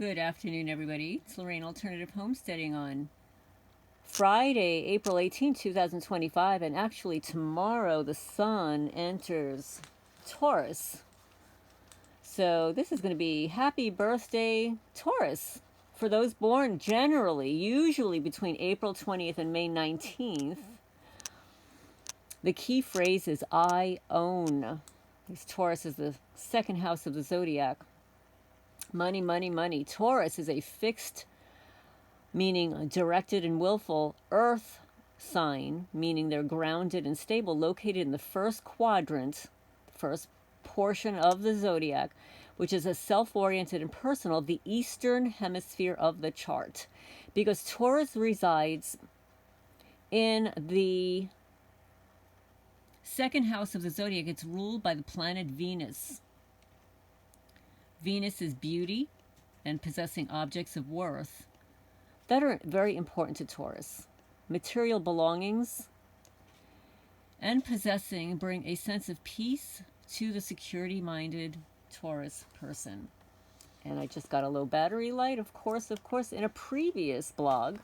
Good afternoon, everybody. It's Lorraine Alternative Homesteading on Friday, April 18, 2025, and actually tomorrow the sun enters Taurus. So this is going to be happy birthday, Taurus. For those born usually between April 20th and May 19th, the key phrase is I own. This Taurus is the second house of the zodiac. Money, money, money. Taurus is a fixed, meaning directed and willful, earth sign, meaning they're grounded and stable, located in the first quadrant, the first portion of the zodiac, which is a self-oriented and personal, the eastern hemisphere of the chart. Because Taurus resides in the second house of the zodiac, it's ruled by the planet Venus. Venus is beauty and possessing objects of worth that are very important to Taurus. Material belongings and possessing bring a sense of peace to the security-minded Taurus person. And I just got a low battery light, of course. In a previous blog,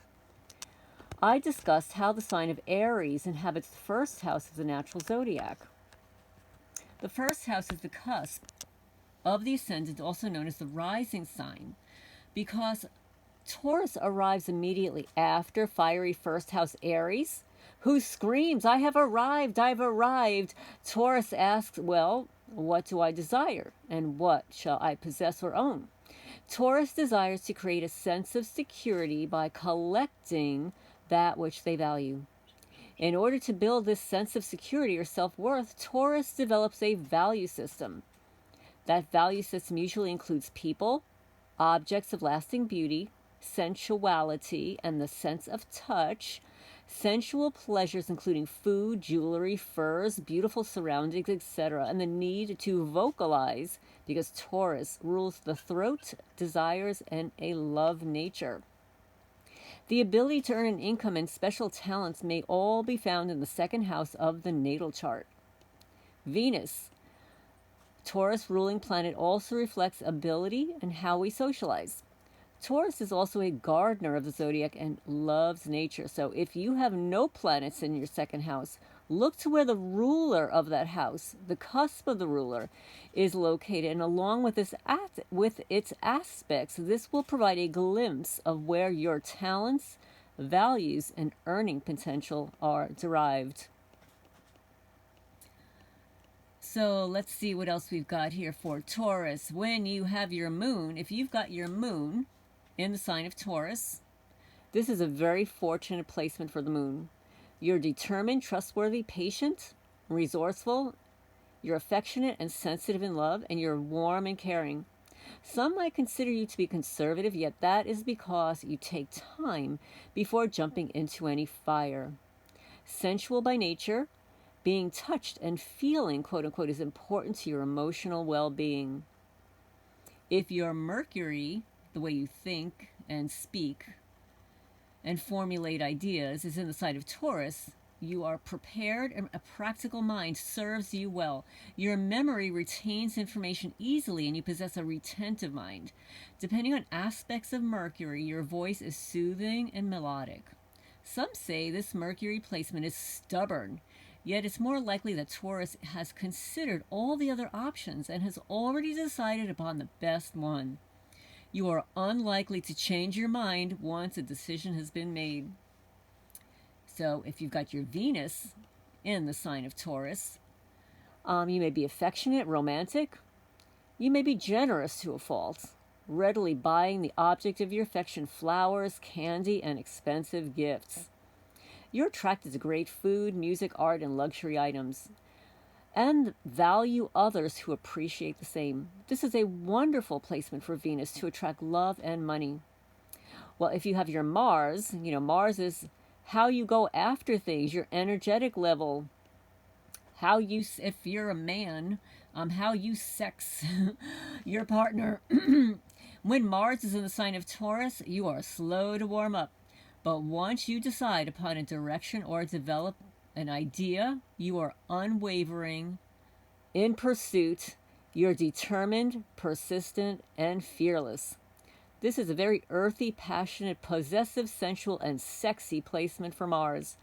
I discussed how the sign of Aries inhabits the first house of the natural zodiac. The first house is the cusp of the ascendant, also known as the rising sign, because Taurus arrives immediately after fiery first house Aries, who screams, I have arrived, I've arrived. Taurus asks, well, what do I desire, and what shall I possess or own? Taurus desires to create a sense of security by collecting that which they value. In order to build this sense of security or self-worth, Taurus develops a value system. That value system usually includes people, objects of lasting beauty, sensuality, and the sense of touch, sensual pleasures including food, jewelry, furs, beautiful surroundings, etc., and the need to vocalize, because Taurus rules the throat, desires, and a love nature. The ability to earn an income and special talents may all be found in the second house of the natal chart. Venus, Taurus ruling planet, also reflects ability and how we socialize. Taurus is also a gardener of the zodiac and loves nature. So if you have no planets in your second house, look to where the ruler of that house, the cusp of the ruler, is located. And along with its aspects, this will provide a glimpse of where your talents, values, and earning potential are derived. So let's see what else we've got here for Taurus. When you have your moon, if you've got your moon in the sign of Taurus, this is a very fortunate placement for the moon. You're determined, trustworthy, patient, resourceful. You're affectionate and sensitive in love, and you're warm and caring. Some might consider you to be conservative, yet that is because you take time before jumping into any fire. Sensual by nature, being touched and feeling, quote unquote, is important to your emotional well-being. If your Mercury, the way you think and speak and formulate ideas, is in the sign of Taurus, you are prepared and a practical mind serves you well. Your memory retains information easily and you possess a retentive mind. Depending on aspects of Mercury, your voice is soothing and melodic. Some say this Mercury placement is stubborn. Yet it's more likely that Taurus has considered all the other options and has already decided upon the best one. You are unlikely to change your mind once a decision has been made. So if you've got your Venus in the sign of Taurus, you may be affectionate, romantic. You may be generous to a fault, readily buying the object of your affection flowers, candy, and expensive gifts. You're attracted to great food, music, art, and luxury items, and value others who appreciate the same. This is a wonderful placement for Venus to attract love and money. Well, if you have your Mars, Mars is how you go after things, your energetic level, if you're a man, how you sex your partner. When Mars is in the sign of Taurus, you are slow to warm up. But once you decide upon a direction or develop an idea, you are unwavering in pursuit. You're determined, persistent, and fearless. This is a very earthy, passionate, possessive, sensual, and sexy placement for Mars.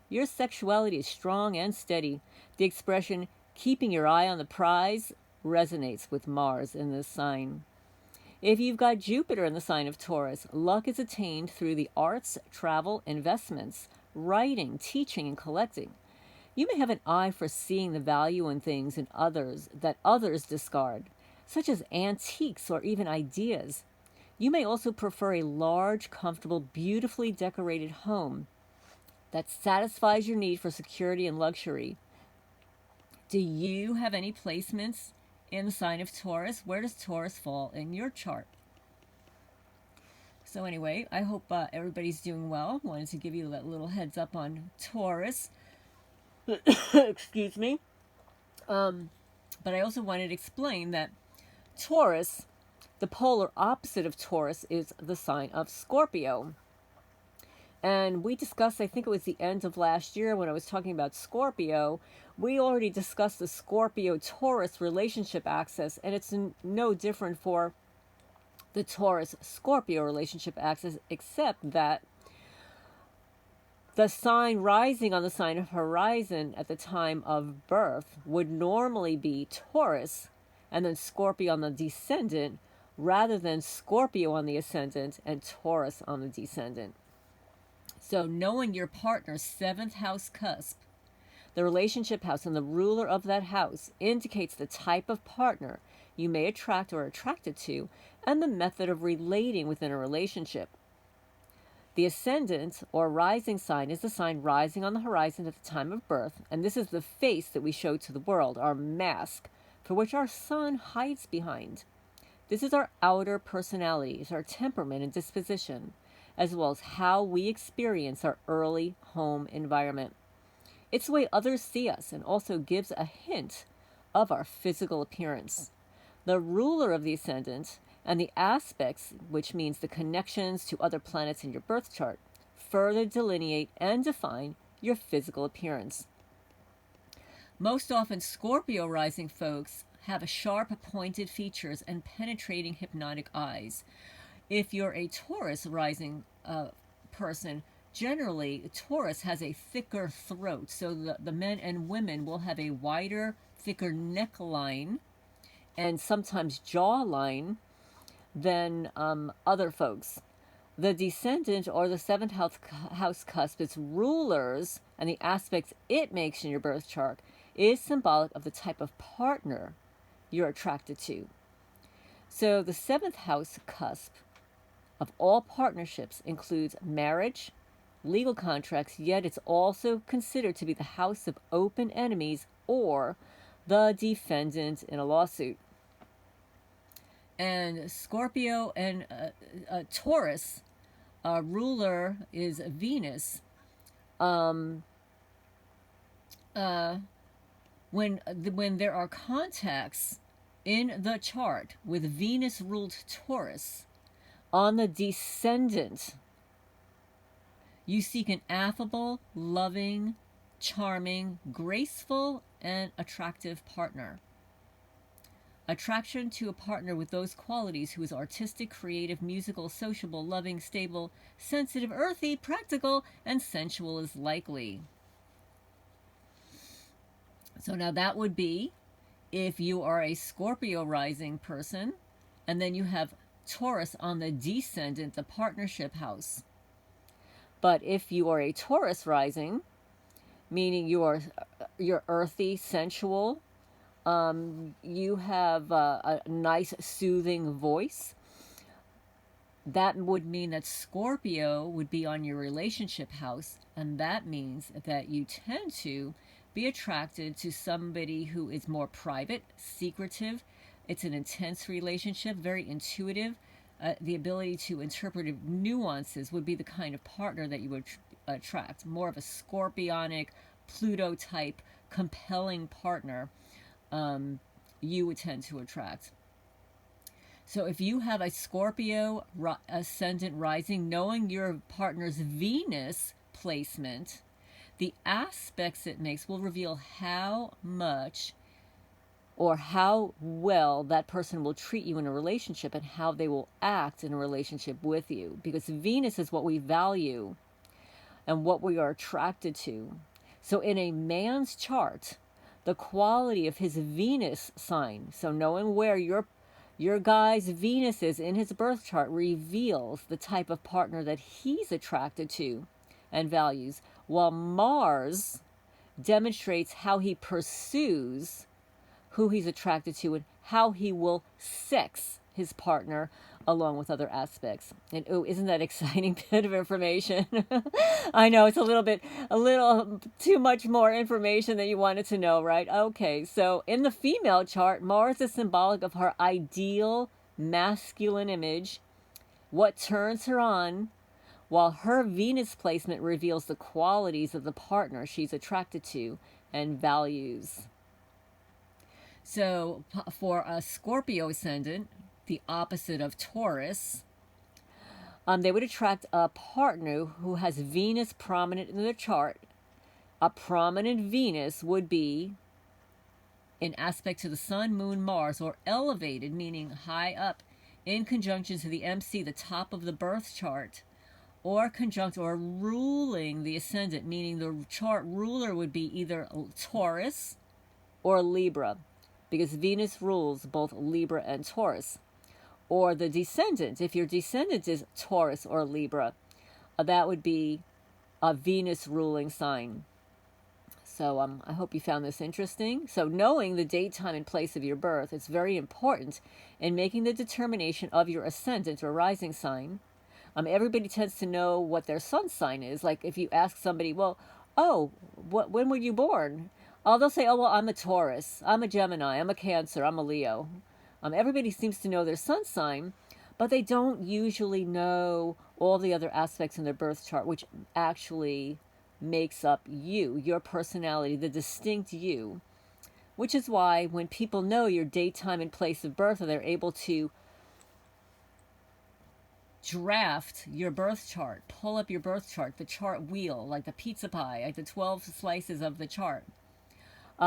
Your sexuality is strong and steady. The expression, keeping your eye on the prize, resonates with Mars in this sign. If you've got Jupiter in the sign of Taurus, luck is attained through the arts, travel, investments, writing, teaching, and collecting. You may have an eye for seeing the value in things in others that others discard, such as antiques or even ideas. You may also prefer a large, comfortable, beautifully decorated home that satisfies your need for security and luxury. Do you have any placements in the sign of Taurus? Where does Taurus fall in your chart? So anyway, I hope everybody's doing well. Wanted to give you that little heads up on Taurus. Excuse me. But I also wanted to explain that Taurus, the polar opposite of Taurus, is the sign of Scorpio. And we discussed, I think it was the end of last year when I was talking about Scorpio, we already discussed the Scorpio-Taurus relationship axis, and it's no different for the Taurus-Scorpio relationship axis, except that the sign rising on the sign of horizon at the time of birth would normally be Taurus, and then Scorpio on the descendant, rather than Scorpio on the ascendant and Taurus on the descendant. So knowing your partner's 7th house cusp, the relationship house, and the ruler of that house indicates the type of partner you may attract or are attracted to, and the method of relating within a relationship. The ascendant or rising sign is the sign rising on the horizon at the time of birth, and this is the face that we show to the world, our mask, for which our sun hides behind. This is our outer personality, it's our temperament and disposition, as well as how we experience our early home environment. It's the way others see us and also gives a hint of our physical appearance. The ruler of the ascendant and the aspects, which means the connections to other planets in your birth chart, further delineate and define your physical appearance. Most often, Scorpio rising folks have a sharp, pointed features and penetrating hypnotic eyes. If you're a Taurus rising person, generally Taurus has a thicker throat, so the men and women will have a wider, thicker neckline and sometimes jawline than other folks. The descendant or the 7th house cusp, its rulers and the aspects it makes in your birth chart, is symbolic of the type of partner you're attracted to. So the 7th house cusp of all partnerships includes marriage, legal contracts, yet it's also considered to be the house of open enemies or the defendant in a lawsuit. And Scorpio and Taurus, ruler is Venus. When there are contacts in the chart with Venus-ruled Taurus on the descendant, you seek an affable, loving, charming, graceful, and attractive partner. Attraction to a partner with those qualities who is artistic, creative, musical, sociable, loving, stable, sensitive, earthy, practical, and sensual is likely. So now that would be if you are a Scorpio rising person, and then you have Taurus on the descendant, the partnership house. But if you are a Taurus rising, meaning you're earthy, sensual, you have a nice, soothing voice, that would mean that Scorpio would be on your relationship house, and that means that you tend to be attracted to somebody who is more private, secretive. It's an intense relationship, very intuitive. The ability to interpret nuances would be the kind of partner that you would attract. More of a scorpionic, Pluto type, compelling partner you would tend to attract. So if you have a Scorpio ascendant rising, knowing your partner's Venus placement, the aspects it makes will reveal how much or how well that person will treat you in a relationship and how they will act in a relationship with you. Because Venus is what we value and what we are attracted to. So in a man's chart, the quality of his Venus sign, so knowing where your guy's Venus is in his birth chart, reveals the type of partner that he's attracted to and values, while Mars demonstrates how he pursues who he's attracted to and how he will sex his partner along with other aspects. And oh, isn't that exciting bit of information? I know it's a little too much more information than you wanted to know, right? Okay, so in the female chart, Mars is symbolic of her ideal masculine image, what turns her on, while her Venus placement reveals the qualities of the partner she's attracted to and values. So for a Scorpio ascendant, the opposite of Taurus, they would attract a partner who has Venus prominent in their chart. A prominent Venus would be in aspect to the Sun, Moon, Mars, or elevated, meaning high up, in conjunction to the MC, the top of the birth chart, or conjunct or ruling the ascendant, meaning the chart ruler would be either Taurus or Libra, because Venus rules both Libra and Taurus. Or the descendant, if your descendant is Taurus or Libra, that would be a Venus ruling sign. So I hope you found this interesting. So knowing the date, time, and place of your birth is very important in making the determination of your ascendant or rising sign. Everybody tends to know what their sun sign is. Like if you ask somebody, well, when were you born? They'll say, well, I'm a Taurus, I'm a Gemini, I'm a Cancer, I'm a Leo. Everybody seems to know their sun sign, but they don't usually know all the other aspects in their birth chart, which actually makes up you, your personality, the distinct you. Which is why when people know your date, time, and place of birth, they're able to draft your birth chart, pull up your birth chart, the chart wheel, like the pizza pie, like the 12 slices of the chart.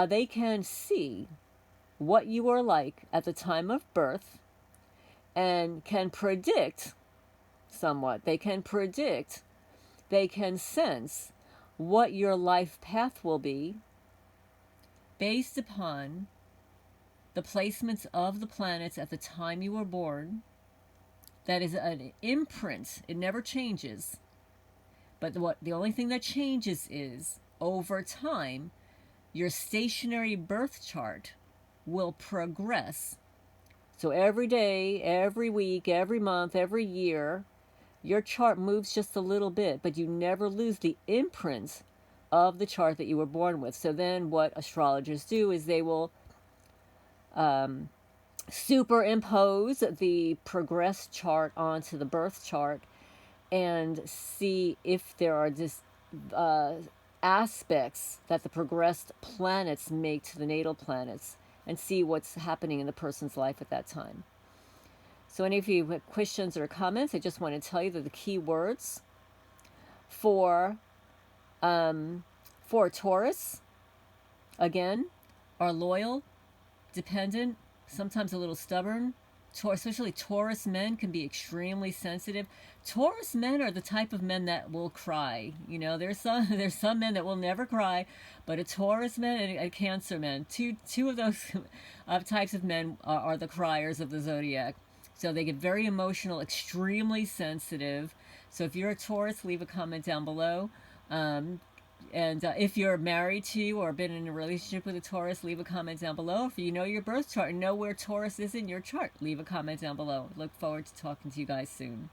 They can see what you are like at the time of birth and can predict somewhat. They can sense what your life path will be based upon the placements of the planets at the time you were born. That is an imprint. It never changes. But the only thing that changes is, over time, your stationary birth chart will progress. So every day, every week, every month, every year, your chart moves just a little bit, but you never lose the imprint of the chart that you were born with. So then what astrologers do is they will superimpose the progressed chart onto the birth chart and see if there are just aspects that the progressed planets make to the natal planets, and see what's happening in the person's life at that time. So any of you have questions or comments, I just want to tell you that the key words for Taurus, again, are loyal, dependent, sometimes a little stubborn. Especially Taurus men can be extremely sensitive. Taurus men are the type of men that will cry. You know, there's some men that will never cry, but a Taurus man and a Cancer man, two of those types of men are the criers of the zodiac. So they get very emotional, extremely sensitive. So if you're a Taurus, leave a comment down below. And if you're married to or been in a relationship with a Taurus, leave a comment down below. If you know your birth chart and know where Taurus is in your chart, leave a comment down below. Look forward to talking to you guys soon.